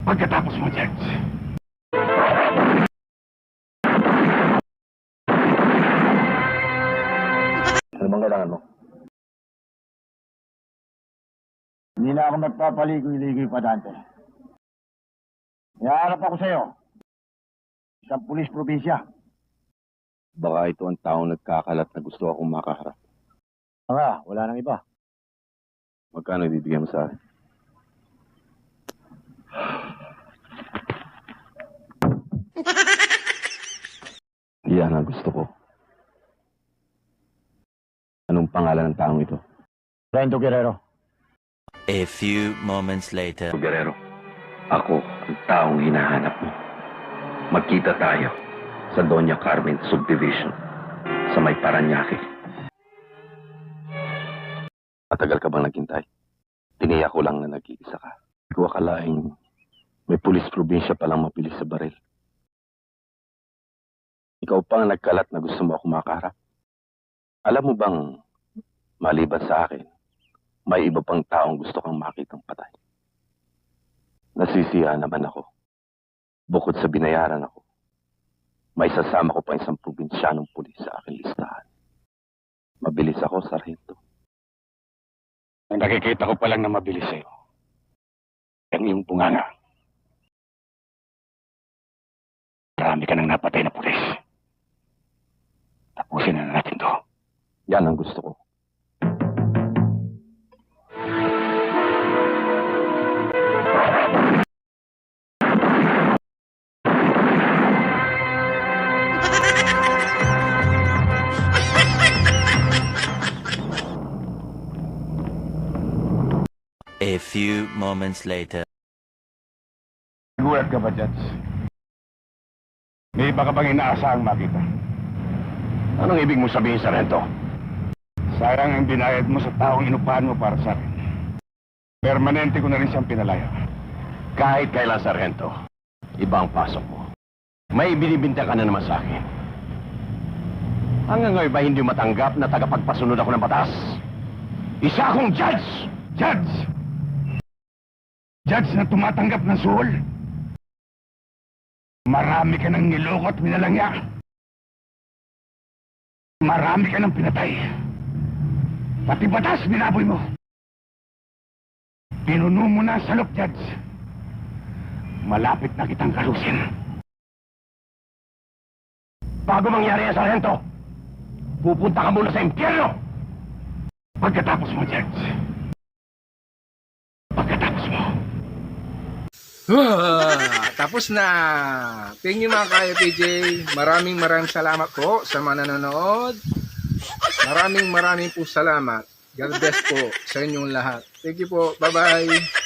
Pagkatapos mo, Judge. Ano bang kailangan mo? Hindi na ako magpapaligoy-ligoy pa, Dante. Ihaharap ako sa'yo. Isang pulis probinsya. Baka ito ang taong nagkakalat na gusto akong makaharap. Wala nang iba. Magkano ibibigyan mo sa akin? Yan ang gusto ko. Anong pangalan ng taong ito? Rendo Guerrero. A few moments later. Guerrero, ako ang taong hinahanap mo. Magkita tayo sa Doña Carmen Subdivision sa may Paranaque. Matagal ka bang naghintay? Tiniyak ko lang na nag-iisa ka. Hindi ko akalaing may pulis probinsya palang mabilis sa baril. Ikaw pa ang nagkalat na gusto mo ako makaharap. Alam mo bang, maliban sa akin, may iba pang taong gusto kang makitang patay. Nasisiyahan naman ako. Bukod sa binayaran ako, may sasama ko pa isang probinsyanong pulis sa aking listahan. Mabilis ako, Sargento. Ang nakikita ko pa lang na mabilis sa'yo. Ang iyong bunganga. Marami ka nang napatay na pulis. Tapusin na natin to. Yan ang gusto ko. A few moments later. Nagulat ka ba, Judge? May iba ka bang inaasahang makita? Anong ibig mo sabihin, Sargento? Sayang ang binayad mo sa taong inupahan mo para sa akin. Permanente ko na rin siyang pinalaya. Kahit kailan, Sargento, iba ang pasok mo. May binibinta ka na naman sa akin. Hanggang ngayon ba hindi matanggap na tagapagpasunod ako ng batas? Isa akong judge! Judge! Judge na tumatanggap ng suhol. Marami ka nang niloko at minalangya. Marami ka nang pinatay. Pati batas binaboy mo. Pinuno mo na sa salop, Judge. Malapit na kitang kalusin. Bago mangyari yan, Sargento, pupunta ka muna sa impyerno! Pagkatapos mo, Judge. Pagkatapos mo. Tapos na. Thank you mga kaya PJ. Maraming salamat po sa mga nanonood. Maraming po salamat. God bless po sa inyong lahat. Thank you po. Bye-bye.